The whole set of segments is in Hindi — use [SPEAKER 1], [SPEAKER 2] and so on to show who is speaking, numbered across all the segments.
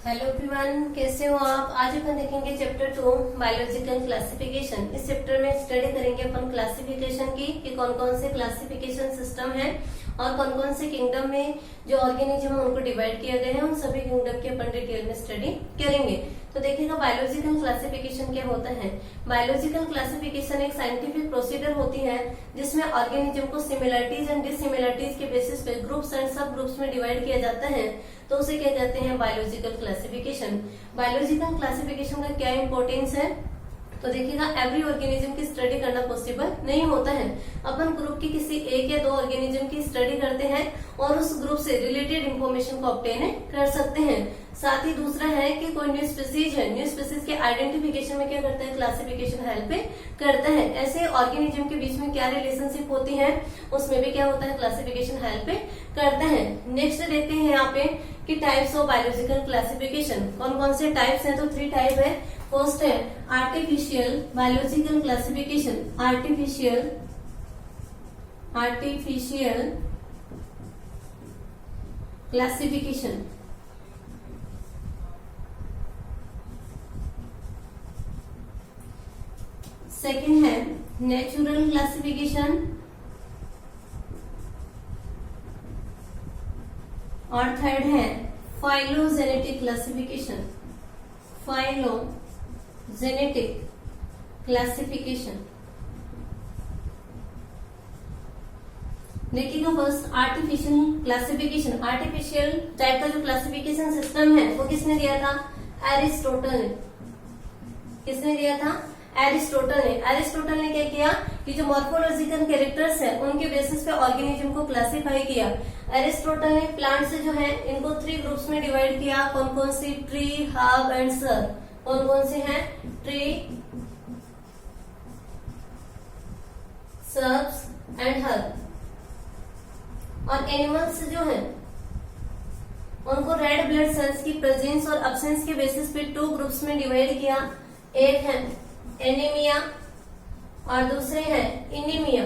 [SPEAKER 1] हेलो एवरीवन, कैसे हो आप। आज अपन देखेंगे चैप्टर 2 बायोलॉजिकल क्लासिफिकेशन। इस चैप्टर में स्टडी करेंगे अपन क्लासिफिकेशन की कि कौन कौन से क्लासिफिकेशन सिस्टम है और कौन कौन से किंगडम में जो ऑर्गेनिज्म है उनको डिवाइड किया गया है, उन सभी किंगडम की अपन डिटेल में स्टडी करेंगे। तो देखिएगा बायोलॉजिकल क्लासिफिकेशन क्या होता है। बायोलॉजिकल क्लासिफिकेशन एक साइंटिफिक प्रोसीजर होती है जिसमें ऑर्गेनिज्म को सिमिलरिटीज एंड डिसिमिलरिटीज के बेसिस पे ग्रुप्स एंड सब ग्रुप्स में डिवाइड किया जाता है, तो उसे क्या कहते हैं, बायोलॉजिकल क्लासिफिकेशन। बायोलॉजिकल क्लासिफिकेशन का क्या इंपॉर्टेंस है, तो देखिएगा एवरी ऑर्गेनिज्म की स्टडी करना पॉसिबल नहीं होता है। अपन ग्रुप की किसी एक या दो ऑर्गेनिज्म की स्टडी करते हैं और उस ग्रुप से रिलेटेड इंफॉर्मेशन को ऑब्टेन कर सकते हैं। साथ ही दूसरा है कि कोई न्यू स्पीसीज है, न्यू स्पीसीज के आइडेंटिफिकेशन में क्या करता है, क्लासिफिकेशन हेल्प करता है। ऐसे ऑर्गेनिज्म के बीच में क्या रिलेशनशिप होती है, उसमें भी क्या होता है, क्लासिफिकेशन हेल्प करता है। नेक्स्ट देखते हैं यहाँ पे कि टाइप्स ऑफ बायोलॉजिकल क्लासिफिकेशन कौन कौन से टाइप्स हैं। तो 3 टाइप है। फर्स्ट है artificial biological classification. Artificial classification. Second है नेचुरल क्लासिफिकेशन और थर्ड है फाइलोजेनेटिक क्लासिफिकेशन। Phylogenetic classification. देखिएगा first artificial classification. Artificial type का जो क्लासिफिकेशन सिस्टम है वो किसने दिया था, एरिस्टोटल ने। किसने दिया था, एरिस्टोटल ने। एरिस्टोटल ने क्या किया कि जो मॉर्फोलॉजिकल कैरेक्टर्स है उनके बेसिस पे ऑर्गेनिज्म को क्लासिफाई किया। एरिस्टोटल ने प्लांट से जो है इनको 3 ग्रुप्स में डिवाइड किया। कौन कौन सी, ट्री, हर्ब एंड सर्ब। कौन कौन से हैं, ट्री, सर्ब्स एंड हर्ब। और एनिमल्स जो है उनको रेड ब्लड सेल्स की प्रेजेंस और एब्सेंस के बेसिस पे 2 ग्रुप्स में डिवाइड किया। एक है एनीमिया और दूसरे हैं इनीमिया।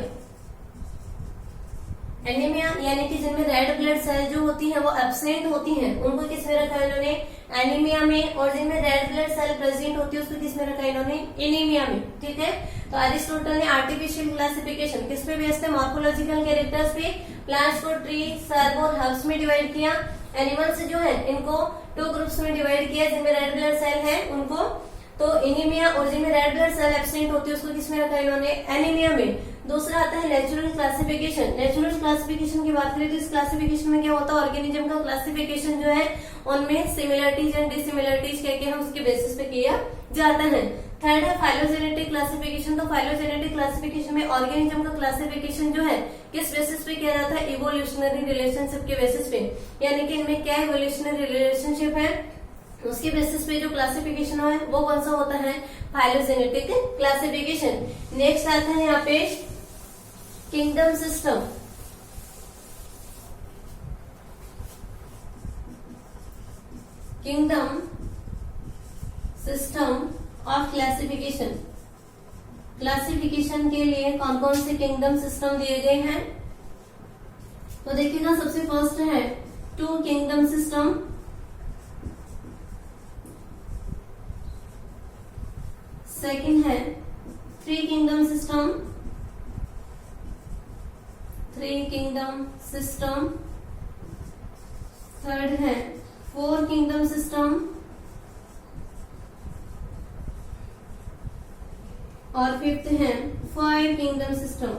[SPEAKER 1] एनीमिया यानी कि जिनमें रेड ब्लड सेल जो होती है वो एब्सेंट होती हैं, उनको किस में रखा इन्होंने, एनीमिया में। और जिनमें रेड ब्लड सेल प्रेजेंट होती है उसको किस में रखा इन्होंने, इनीमिया में। ठीक है। तो एरिस्टोटल ने आर्टिफिशियल क्लासिफिकेशन किस पे बेस्ड है, मॉर्फोलॉजिकल कैरेक्टर्स पे। प्लांट्स को ट्री, सर्ब और हर्ब्स में डिवाइड किया। एनिमल्स जो है इनको 2 ग्रुप्स में डिवाइड किया, जिनमें रेड ब्लड सेल है उनको तो इनीमिया, और जिनमें रेड ब्लड सेल एब्सेंट होती है उसको किसमें रखा इन्होंने, एनीमिया में। दूसरा आता है नेचुरल क्लासिफिकेशन। नेचुरल क्लासिफिकेशन की बात करें तो इस क्लासिफिकेशन में क्या होता है, ऑर्गेनिज्म का क्लासिफिकेशन जो है उनमें सिमिलरिटीज एंड डिसिमिलरिटीज क्या क्या है उसके बेसिस पे किया जाता है। थर्ड है फाइलोजेनेटिक क्लासिफिकेशन। तो फाइलोजेनेटिक क्लासिफिकेशन में ऑर्गेनिज्म का क्लासिफिकेशन जो है किस बेसिस पे किया जाता है, इवोल्यूशनरी रिलेशनशिप के बेसिस पे। यानी कि इनमें क्या इवोल्यूशनरी रिलेशनशिप है उसके बेसिस पे जो क्लासिफिकेशन है वो कौन सा होता है, फाइलोजेनेटिक क्लासिफिकेशन। नेक्स्ट आता है यहाँ पे kingdom system. Kingdom system of classification. Classification के लिए कौन कौन से किंगडम सिस्टम दिए गए हैं, तो देखिएगा सबसे फर्स्ट है 2 किंगडम सिस्टम। सेकंड है 3 kingdom system. 3 kingdom system. Third है 4 किंगडम सिस्टम और फिफ्थ है 5 kingdom system.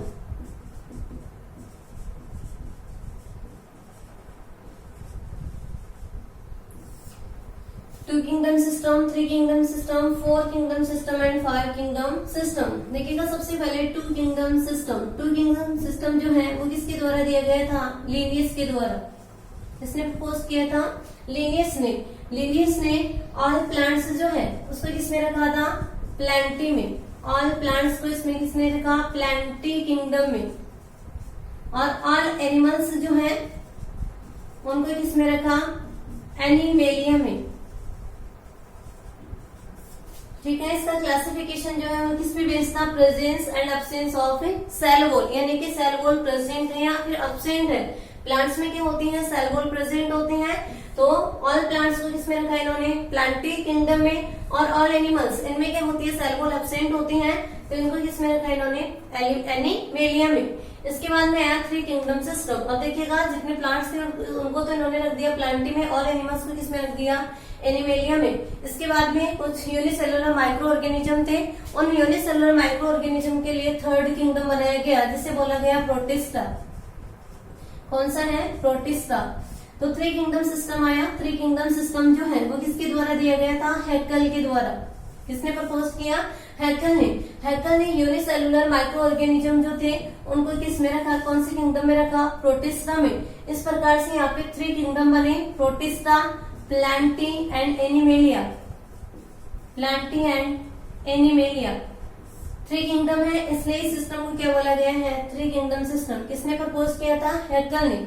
[SPEAKER 1] Two kingdom system, 3 kingdom system, 4 kingdom system and 5 kingdom system. देखिएगा सबसे पहले 2 किंगडम सिस्टम। 2 किंगडम सिस्टम जो है वो किसके द्वारा दिया गया था, लिनियस के द्वारा। इसने प्रपोज किया था लिनियस ने। लिनियस ने ऑल प्लांट्स जो है उसको किसमें रखा था, प्लांटी में। ऑल प्लांट्स को इसमें किसने रखा, प्लांटी किंगडम में। और ऑल एनिमल्स जो है उनको किसमें रखा, एनिमेलिया में। ठीक है। इसका क्लासिफिकेशन जो है वो किस पे बेस्ड था, presence and absence of cell wall, यानी कि सेल वॉल प्रेजेंट है या फिर एब्सेंट है। प्लांट्स में क्या होती है, सेल वॉल प्रेजेंट होती है। तो ऑल प्लांट्स को किसमें रखा है इन्होंने, प्लांटी किंगडम में। और ऑल एनिमल्स, इनमें क्या होती है, सेल वॉल एब्सेंट होती है, तो इनको किसमें रखा है इन्होंने, एनिमेलिया में। इसके बाद में आया थ्री किंगडम सिस्टम। अब देखिएगा जितने प्लांट्स थे उनको तो इन्होंने रख दिया प्लांटी में, और एनिमल्स को किसमें रख दिया, एनिमेलिया में। इसके बाद में कुछ यूनिसेलुलर माइक्रो ऑर्गेनिज्म थे, उन यूनिसेलुलर माइक्रो ऑर्गेनिज्म के लिए थर्ड किंगडम बनाया गया जिसे बोला गया प्रोटिस्टा। कौन सा है, प्रोटिस्टा। तो थ्री किंगडम सिस्टम आया। थ्री किंगडम सिस्टम जो है वो किसके द्वारा दिया गया था, हैकेल के द्वारा। किसने प्रपोज किया, हैकेल ने। हैकेल ने यूनिसेलुलर माइक्रो ऑर्गेनिज्म जो थे उनको किस में रखा, कौन सी किंगडम में रखा, प्रोटिस्टा में। इस प्रकार से यहाँ पे थ्री किंगडम बने, protista, Plantae and animalia. Plantae and animalia three kingdom है, इसलिए इस सिस्टम को क्या बोला गया है, थ्री किंगडम सिस्टम। किसने प्रपोज किया था, हैकेल ने।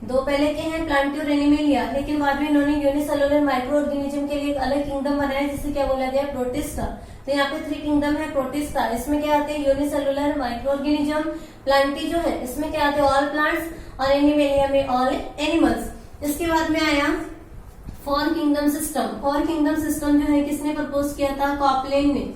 [SPEAKER 1] दो पहले के हैं प्लांटी और एनिमेलिया, लेकिन बाद में इन्होंने यूनिसेलुलर माइक्रो ऑर्गेनिज्म के लिए एक अलग किंगडम बनाया जिसे क्या बोला गया, प्रोटिस्टा। तो यहाँ पे थ्री किंगडम है, प्रोटिस्टा, इसमें क्या आते हैं, यूनिसेलुलर माइक्रो ऑर्गेनिज्म। प्लांटी जो है इसमें क्या आते हैं, ऑल प्लांट्स, और एनिमेलिया में ऑल एनिमल्स। इसके बाद में आया four kingdom system. Four kingdom system जो है किसने प्रपोज किया था, कॉपलैंड ने।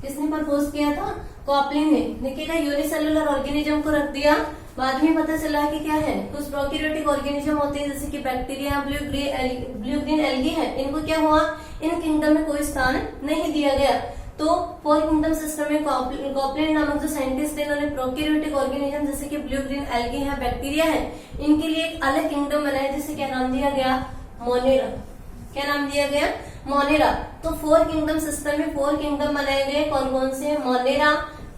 [SPEAKER 1] किसने प्रपोज किया था, कॉपलैंड ने। देखिएगा यूनिसेलुलर ऑर्गेनिज्म को रख दिया, बाद में पता चला कि क्या है, कुछ प्रोकैरियोटिक ऑर्गेनिज्म होते हैं जैसे कि बैक्टीरिया, ब्लू ग्रीन एल्गी है, इनको क्या हुआ, इन किंगडम में कोई स्थान नहीं दिया गया। तो फोर किंगडम सिस्टम में कॉपलैंड नामक जो साइंटिस्ट है इन्होंने प्रोकैरियोटिक ऑर्गेनिज्म जैसे कि ब्लू ग्रीन एल्गी है, बैक्टीरिया है, इनके लिए एक अलग किंगडम बनाया जिसे क्या नाम दिया गया, मोनेरा। क्या नाम दिया गया, मोनेरा। तो फोर किंगडम सिस्टम में फोर किंगडम बनाए गए, कौन कौन से, मोनेरा,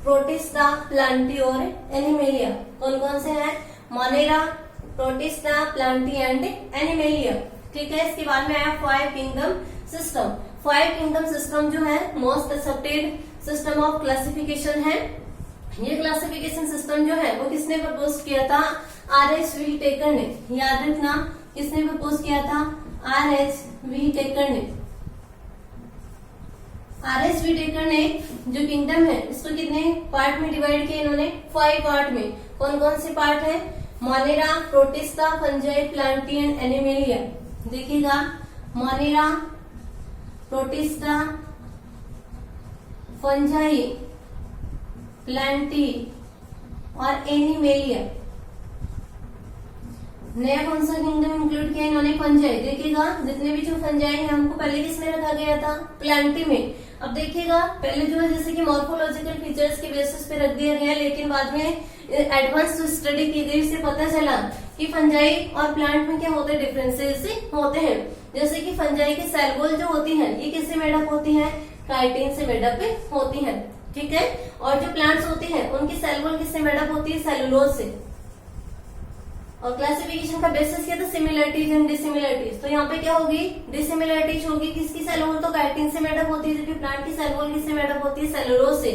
[SPEAKER 1] प्रोटिस्टा, प्लांटी और एनिमेलिया। कौन कौन से हैं, Monera, protista, Plantae and animalia. ठीक है। इसके बाद में आया five kingdom system. Five kingdom system जो है most accepted system of classification है। ये क्लासिफिकेशन सिस्टम जो है वो किसने प्रपोज किया था, R.H. व्हीटेकर ने। याद रखना, किसने प्रपोज किया था, R.H. व्हीटेकर ने। R.H. व्हीटेकर ने जो किंगडम है इसको कितने पार्ट में डिवाइड किया इन्होंने, 5 पार्ट में। कौन कौन से पार्ट है, Monera, protista, fungi, Plantae and animalia. देखिएगा, मोनेरा, प्रोटिस्टा, फंजाई, प्लांटी और एनिमेलिया। नया कौन सा किंगडम इंक्लूड किया इन्होंने, फंजाई। देखिएगा जितने भी जो फंजाई है हमको पहले किसमें रखा गया था, प्लांटी में। अब देखिएगा पहले जो है जैसे कि मॉर्फोलॉजिकल फीचर्स के बेसिस पे रख दिया गया, लेकिन बाद में एडवांस जो स्टडी की गई उससे पता चला कि फंजाई और प्लांट में क्या होते हैं, डिफरेंसेस होते हैं। जैसे कि फंजाई की सेल वॉल जो होती है ये किससे मेडअप होती है, काइटिन से मेडअप होती है। ठीक है। और जो प्लांट्स होती है उनकी सेल वॉल किससे मेडअप होती है, सेलुलोज से। और क्लासिफिकेशन का बेसिस क्या था, सिमिलरिटीज एंड डिसिमिलरिटीज। तो यहाँ पे क्या होगी, डिसिमिलरिटीज होगी। किसकी सेल वॉल, तो काइटिन से मेडअप होती है, जबकि प्लांट की सेल वॉल किससे मेडअप होती है, सेलुलोज से।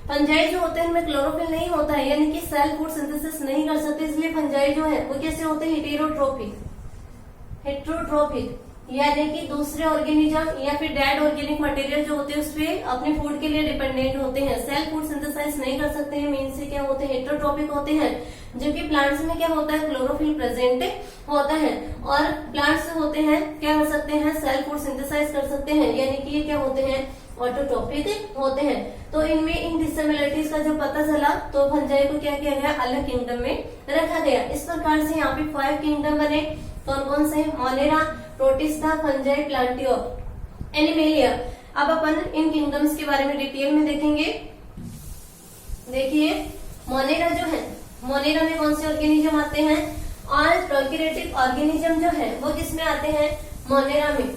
[SPEAKER 1] फंजाई जो होते हैं उनमें क्लोरोफिल नहीं होता है, यानी कि सेल फूड सिंथेसिस नहीं कर सकते, इसलिए फंजाई जो है वो कैसे होते हैं, हेटेरोट्रोफिक। हेटेरोट्रोफिक यानी कि दूसरे ऑर्गेनिज्म या फिर डेड ऑर्गेनिक मटेरियल जो होते हैं उसपे अपने फूड के लिए डिपेंडेंट होते हैं, सेल फूड सिंथेसाइज नहीं कर सकते हैं, मीन से क्या होते हैं, हेटेरोट्रोफिक होते हैं। जबकि प्लांट्स में क्या होता है, क्लोरोफिल प्रेजेंट होता है, और प्लांट्स होते हैं क्या कर सकते हैं, सेल फूड सिंथेसाइज कर सकते हैं, यानी कि ये क्या होते हैं, ऑटोट्रोफिक होते हैं। तो इनमें इन डिसिमिलरिटीज का जब पता चला तो फंजाई को क्या किया गया, अलग किंगडम में रखा गया। इस प्रकार से यहाँ पे 5 किंगडम बने। कौन कौन से, मोनेरा, प्रोटिस्टा, फंजाई, प्लांटी और एनिमेलिया। अब अपन इन किंगडम्स के बारे में डिटेल में देखेंगे। देखिए, मोनेरा जो है, मोनेरा में कौन से ऑर्गेनिज्म आते हैं, और प्रोकैरियोटिक ऑर्गेनिज्म जो है वो किसमें आते हैं, मोनेरा में।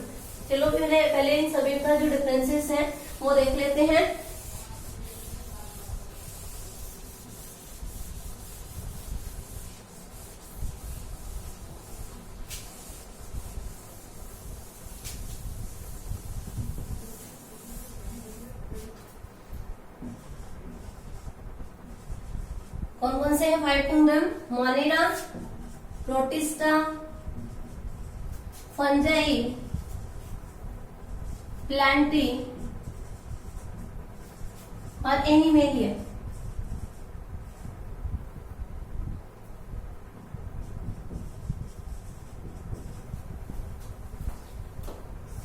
[SPEAKER 1] चलो पहले इन सभी का जो डिफरेंसेस है वो देख लेते हैं। कौन कौन से हैं 5 kingdom, Monera, protista, fungi, Plantae और एनिमेलिया।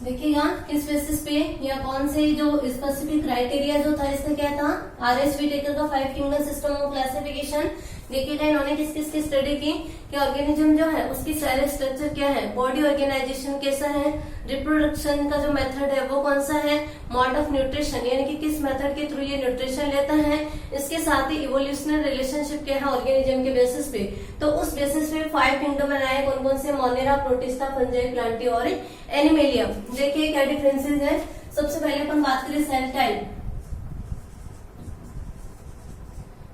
[SPEAKER 1] देखिएगा किस बेसिस पे या कौन से जो स्पेसिफिक क्राइटेरिया जो था इसका क्या था, RSV टेकर का 5 फिंगर सिस्टम ऑफ क्लासिफिकेशन। देखिएगा इन्होंने किस किस की स्टडी की कि ऑर्गेनिज्म जो है उसकी सेल स्ट्रक्चर क्या है, बॉडी ऑर्गेनाइजेशन कैसा है, रिप्रोडक्शन का जो मेथड है वो कौन सा है, मोड ऑफ न्यूट्रिशन यानी कि किस मेथड के थ्रू ये न्यूट्रिशन लेता है, इसके साथ ही इवोल्यूशनरी रिलेशनशिप क्या है ऑर्गेनिज्म के बेसिस पे। तो उस बेसिस पे 5 किंगडम बनाए, कौन कौन से, मोनेरा, प्रोटिस्टा, फंजाई, प्लांटी और एनिमेलिया। देखिए क्या डिफरेंसेस है। सबसे पहले अपन बात करें सेल टाइप।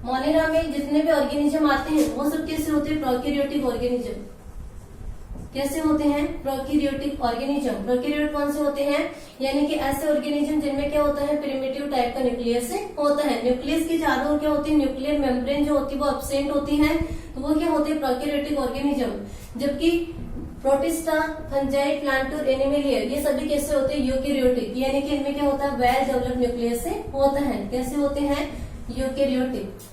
[SPEAKER 1] मोनेरा में जितने भी ऑर्गेनिज्म आते हैं वो सब कैसे होते हैं, प्रोकैरियोटिक ऑर्गेनिज्म। कैसे होते हैं, प्रोकैरियोटिक ऑर्गेनिज्म। प्रोकैरियोट कौन से होते हैं, यानी कि ऐसे ऑर्गेनिज्म जिनमें क्या होता है, प्रिमिटिव टाइप का न्यूक्लियस होता है। न्यूक्लियस की चारों ओर क्या होती है, न्यूक्लियर मेम्ब्रेन जो होती है वो एब्सेंट होती है, तो वो क्या होते हैं, प्रोकैरियोटिक ऑर्गेनिज्म। जबकि प्रोटिस्टा, फंजाई, प्लांट और एनिमेलिया ये सभी कैसे होते हैं, यूकैरियोटिक, यानी कि इनमें क्या होता है, वेल डेवलप्ड न्यूक्लियस से होता है। कैसे होते हैं, यूकैरियोटिक।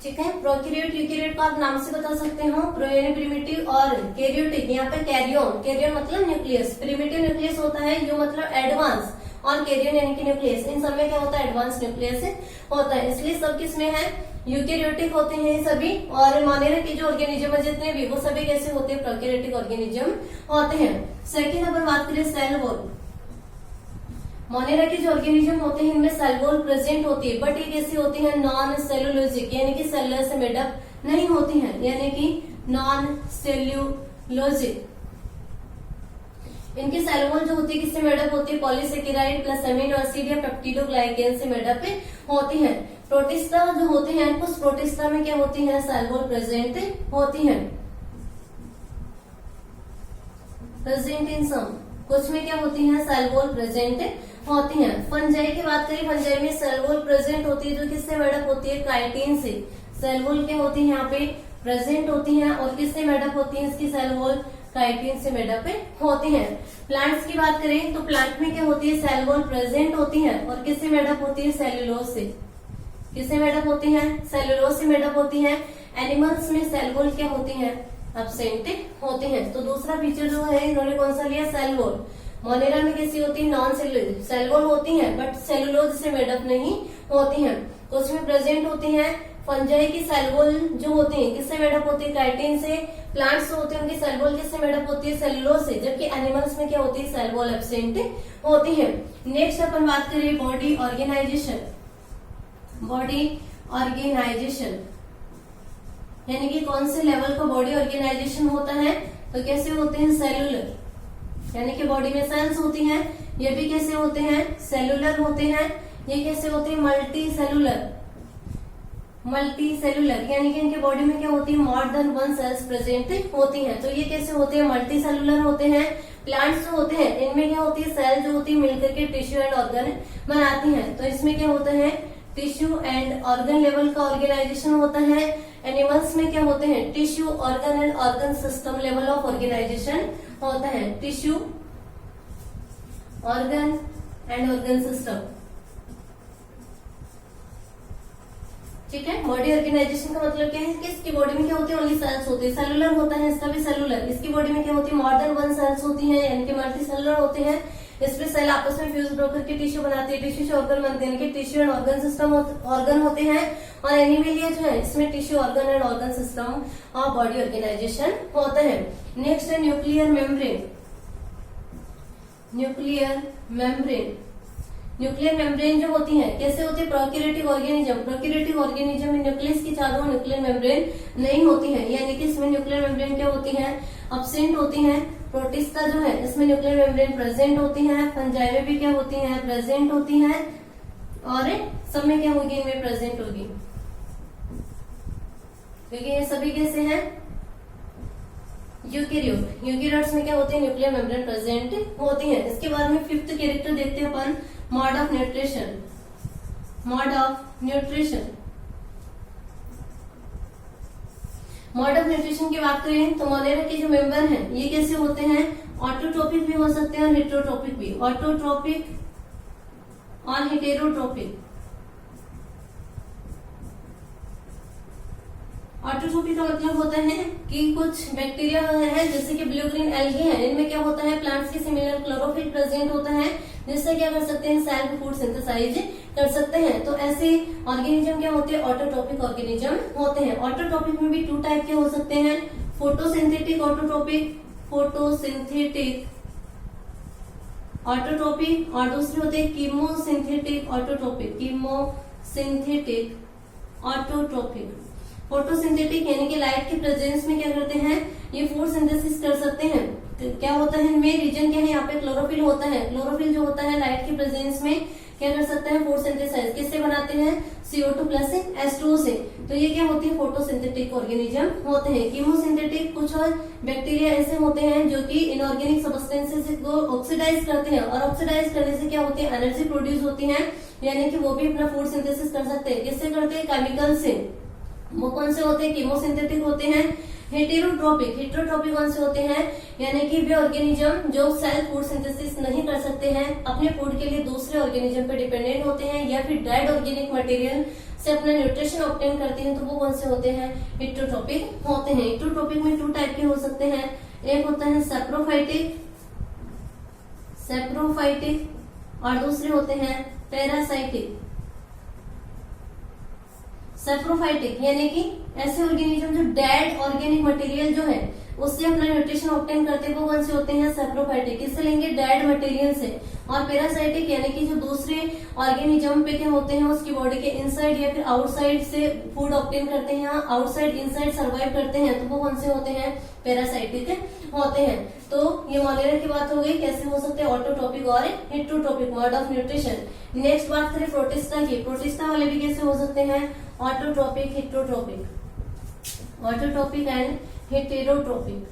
[SPEAKER 1] ठीक है। प्रोकैरियोट, यूकैरियोट को आप नाम से बता सकते हो, प्रिमिटिव और कैरियोटिक। यहाँ पे कैरियन, कैरियन मतलब न्यूक्लियस, प्रिमिटिव न्यूक्लियस होता है, यू मतलब एडवांस, और कैरियन यानी कि न्यूक्लियस। इन सब में क्या होता है, एडवांस न्यूक्लियस होता है, इसलिए सब किसमें है, यूकैरियोटिक होते हैं सभी। और मोनेरा के जो ऑर्गेनिज्म है जितने भी, वो सभी कैसे होते हैं, प्रोकैरियोटिक ऑर्गेनिज्म होते हैं। सेकेंड अपन बात करें सेल वॉल। मोनेरा के जो ऑर्गेनिज्म होते हैं इनमें सेल वॉल प्रेजेंट होती है, बट ये कैसी होती है, नॉन सेलुलोजिक, यानी कि सेलुलर से मेडअप नहीं होती है, यानी कि नॉन सेल्यूलोजिक। इनकी सेल वॉल जो होती है किससे मेडअप होती है, पॉलीसेकेराइड प्लस अमीनो एसिड या पेप्टिडोग्लाइकेन से मेडअप होती है। प्रोटिस्टा जो होते हैं, कुछ प्रोटिस्टा में क्या होती है, सेल वॉल प्रेजेंट होती है, प्रेजेंट इन सम, कुछ में क्या होती है, सेल वॉल प्रेजेंट होती हैं। फंजाई की बात करें, फंजाई में सेल वॉल प्रेजेंट होती है, जो किससे मेडअप होती है, काइटिन से। सेल वॉल क्या होती है, यहाँ पे प्रेजेंट होती है, और किससे मेडअप होती है, इसकी सेल वॉल काइटिन से मेडअप होती है। प्लांट्स की बात करें तो प्लांट में क्या होती है, सेल वॉल प्रेजेंट होती है, और किससे मेडअप होती है, सेलुलोज से। किससे मेडअप होती है, सेलुलोज से मेडअप होती है। एनिमल्स में सेल वॉल क्या होती है, एब्सेंट होते हैं। तो दूसरा फीचर जो है इन्होंने कौन सा लिया, सेल वॉल। मोनेरा में कैसी होती है, नॉन सेलुलोज, सेल वॉल होती है बट सेलुलोज से मेडअप नहीं होती हैं, तो उसमें प्रेजेंट होती हैं। फंजाई की सेल वॉल जो होती है किससे मेडअप होती है, काइटिन से। प्लांट्स होते हैं उनकी सेल वॉल किससे मेडअप होती है, सेलुलोज से, जबकि एनिमल्स में क्या होती है, सेल वॉल एब्सेंट होती है। नेक्स्ट अपन बात करें बॉडी ऑर्गेनाइजेशन। बॉडी ऑर्गेनाइजेशन यानी कि कौन से लेवल का बॉडी ऑर्गेनाइजेशन होता है, तो कैसे होते हैं, सेलुलर, यानी कि बॉडी में सेल्स होती हैं, ये भी कैसे होते हैं, सेलुलर होते हैं। ये कैसे होते हैं, मल्टी सेलुलर, मल्टी सेलुलर, यानी कि इनके बॉडी में क्या होती है, मोर देन 1 सेल्स प्रेजेंट होती हैं, तो ये कैसे होते हैं, मल्टी सेलुलर होते हैं। प्लांट्स जो होते हैं इनमें क्या होती है, सेल जो होती है मिलकर के टिश्यू एंड ऑर्गन बनाती हैं, तो इसमें क्या होता है, टिश्यू एंड ऑर्गन लेवल का ऑर्गेनाइजेशन होता है। एनिमल्स में क्या होते हैं, tissue, organ and organ system level of organisation होता है। Tissue, organ and organ system, ठीक है। बॉडी ऑर्गेनाइजेशन का मतलब क्या है कि इसकी बॉडी में क्या होती है, ओनली सेल्स होती है, सेलुलर होता है, इसका भी सेलुलर। इसकी बॉडी में क्या होती है, मोर देन 1 सेल्स होती है, यानी कि मल्टी सेलुलर होते हैं। इसमें सेल आपस में फ्यूज होकर के टिश्यू बनाते हैं, टिश्यू से ऑर्गन बनते हैं, कि tissue and organ system organ होते हैं। और एनिमेलिया जो है इसमें tissue, organ and organ system और बॉडी ऑर्गेनाइजेशन होता है। नेक्स्ट है nuclear membrane. Nuclear membrane, nuclear membrane जो होती है कैसे होती है, प्रोकैरियोटिक ऑर्गेनिज्म। प्रोकैरियोटिक ऑर्गेनिज्म में न्यूक्लियस की चारों न्यूक्लियर मेम्ब्रेन नहीं होती है, यानी कि इसमें न्यूक्लियर मेम्ब्रेन क्या होती है, एब्सेंट होती है। प्रोटिस्टा जो है इसमें न्यूक्लियर मेम्ब्रेन प्रेजेंट होती है। फंजाई में भी क्या होती है, प्रेजेंट होती है, और सब में क्या होगी, इनमें प्रेजेंट होगी, क्योंकि ये सभी कैसे हैं, यूकैरियोट। यूकैरियोट्स में क्या होती है, न्यूक्लियर मेम्ब्रेन प्रेजेंट होती है। इसके बाद में फिफ्थ कैरेक्टर देखते हैं अपन, mode of nutrition. Mode of nutrition, mode of nutrition की बात करें तो मोनेरा के जो मेंबर हैं ये कैसे होते हैं, ऑटोट्रोपिक भी हो सकते हैं और हेटेरोट्रोपिक भी। ऑटोट्रोपिक और हेटेरोट्रोपिक, ऑटोट्रोफिक का मतलब होता है कि कुछ बैक्टीरिया है जैसे कि ब्लू ग्रीन एल्गी है, इनमें क्या होता है प्लांट्स के सिमिलर क्लोरोफिल प्रेजेंट होता है, जिससे क्या कर सकते हैं सेल्फ फूड सिंथेसाइज कर सकते हैं। तो ऐसे ऑर्गेनिज्म क्या होते हैं ऑटोट्रोपिक ऑर्गेनिज्म होते हैं। ऑटोट्रोपिक में भी 2 टाइप के हो सकते हैं, फोटोसिंथेटिक ऑटोट्रोपिक, फोटोसिंथेटिक ऑटोट्रोपिक, और दूसरे होते हैं chemosynthetic autotrophic, chemosynthetic autotrophic. Photosynthetic यानी कि लाइट के प्रेजेंस में क्या करते हैं ये फूड सिंथेसिस कर सकते हैं। तो क्या होता है इनमें रीजन क्या है, यहाँ पे क्लोरोफिल होता है। क्लोरोफिल जो होता है लाइट के प्रेजेंस में क्या कर सकता है फूड सिंथेसाइज, किससे बनाते हैं CO2 प्लस H2O से। तो ये क्या होती है फोटोसिंथेटिक ऑर्गेनिज्म होते हैं। कीमोसिंथेटिक कुछ और बैक्टीरिया ऐसे होते हैं जो कि इनऑर्गेनिक सब्सटेंसेस को ऑक्सीडाइज करते हैं, और ऑक्सीडाइज करने से क्या होती है एनर्जी प्रोड्यूस होती है, यानी कि वो भी अपना फूड सिंथेसिस कर सकते हैं। किससे करते हैं केमिकल से। वो कौन से होते हैं कीमोसिंथेटिक होते हैं। हेटेरोट्रोपिक, हेटेरोट्रोपिक कौन से होते हैं यानी कि वे ऑर्गेनिज्म जो सेल्फ फूड सिंथेसिस नहीं कर सकते हैं, अपने फूड के लिए दूसरे ऑर्गेनिज्म पे डिपेंडेंट होते हैं, या फिर डेड ऑर्गेनिक मटेरियल से अपना न्यूट्रिशन ऑब्टेन करते हैं, तो वो कौन से होते हैं हेटेरोट्रोपिक होते हैं। हेटेरोट्रोपिक में 2 टाइप के हो सकते हैं, एक होता है सेप्रोफाइटिक, सेप्रोफाइटिक, और दूसरे होते हैं पैरासाइटिक। सेप्रोफाइटिक यानी कि ऐसे ऑर्गेनिज्म जो डेड ऑर्गेनिक मटेरियल जो है उससे अपना न्यूट्रिशन ऑब्टेन करते हैं, वो कौन से होते हैं सेप्रोफाइटिक। किससे लेंगे डेड मटेरियल से। और पैरासाइटिक यानी कि जो दूसरे ऑर्गेनिज्म पे क्या होते हैं उसकी बॉडी के इनसाइड या फिर आउटसाइड से फूड ऑब्टेन करते हैं, आउटसाइड इनसाइड सर्वाइव करते हैं, तो वो कौन से होते हैं पैरासाइटिक होते हैं। तो ये मॉलेरिया की बात हो गई, कैसे हो सकते हैं ऑटोट्रोपिक और हेटेरोट्रोपिक मोड ऑफ न्यूट्रिशन। नेक्स्ट बात करें प्रोटिस्टा की, प्रोटिस्टा वाले भी कैसे हो सकते हैं ऑटोट्रोपिक, हेटेरोट्रोपिक, ऑटोट्रोपिक एंड हेटेरोट्रोपिक।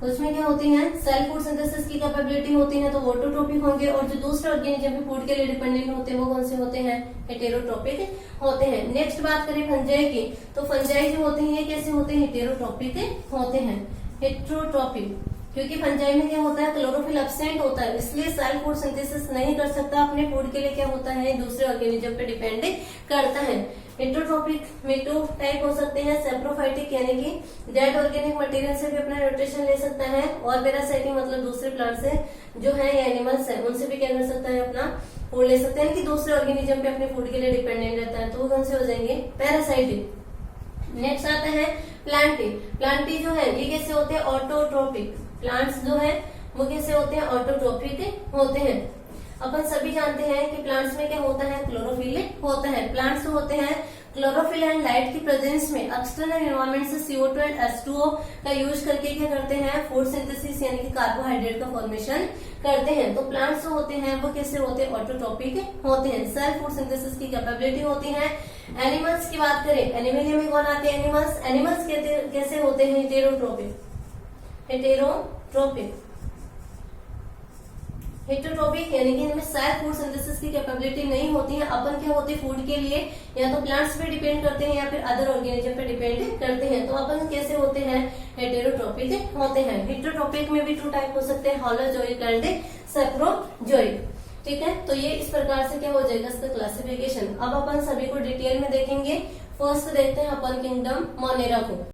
[SPEAKER 1] उसमें क्या होती है सेल्फ फूड सिंथेसिस की कैपेबिलिटी होती है, तो वो ऑटोट्रोपिक होंगे, और जो दूसरे ऑर्गेनिज्म भी फूड के लिए डिपेंडेंट होते हैं वो कौन से होते हैं हेटेरोट्रोपिक होते हैं। नेक्स्ट बात करें फंजाई की, तो फंजाई जो होते हैं ये कैसे होते हैं हेटेरोट्रोपिक होते हैं। हेटेरोट्रोपिक क्योंकि फंजाई में क्या होता है क्लोरोफिल एब्सेंट होता है, इसलिए सेल्फ फूड सिंथेसिस नहीं कर सकता, अपने फूड के लिए क्या होता है दूसरे ऑर्गेनिज्म पे डिपेंड करता है। हेटेरोट्रोपिक में 2 टाइप हो सकते हैं, सेप्रोफाइटिक यानी कि डेड ऑर्गेनिक मटेरियल से भी अपना न्यूट्रिशन ले सकता है, और पैरासाइटिक मतलब दूसरे प्लांट से जो है या एनिमल्स है उनसे भी क्या कर सकता है अपना फूड ले सकते हैं, कि दूसरे ऑर्गेनिज्म पे अपने फूड के लिए डिपेंडेंट रहता है, तो वो कौन से हो जाएंगे पैरासाइटिक। नेक्स्ट आता है प्लांटी। प्लांटी जो है ये कैसे होते हैं ऑटोट्रोपिक। प्लांट्स जो है वो कैसे होते हैं ऑटोट्रोपिक होते हैं। अपन सभी जानते हैं कि प्लांट्स में क्या होता है क्लोरोफिल होता है। प्लांट्स जो होते हैं क्लोरोफिल एंड लाइट की प्रेजेंस में एक्सटर्नल एनवायरमेंट से CO2 एंड H2O का यूज करके क्या करते हैं फूड सिंथेसिस यानी कि कार्बोहाइड्रेट का फॉर्मेशन करते हैं। तो प्लांट्स जो होते हैं वो कैसे होते हैं ऑटोट्रोपिक होते हैं, सेल्फ फूड सिंथेसिस की कैपेबिलिटी होती है। एनिमल्स की बात करें, एनिमलिया में कौन आते हैं एनिमल्स। एनिमल्स कैसे होते हैं हेटेरोट्रोपिक, हेटेरोट्रोपिक, हेटेरोट्रोपिक यानी कि इनमें सेल्फ फूड सिंथेसिस की कैपेबिलिटी नहीं होती है। अपन क्या होते हैं फूड के लिए या तो प्लांट्स पे डिपेंड करते हैं या फिर अदर ऑर्गेनिज्म पे डिपेंड करते हैं, तो अपन कैसे होते हैं हेटेरोट्रोपिक होते हैं। हेटेरोट्रोपिक में भी 2 टाइप हो सकते हैं हॉलोजोइक एंड सेप्रोजोइक। ठीक है, तो ये इस प्रकार से क्या हो जाएगा इसका क्लासिफिकेशन। अब अपन सभी को डिटेल में देखेंगे। फर्स्ट देखते हैं अपन किंगडम मोनेरा को।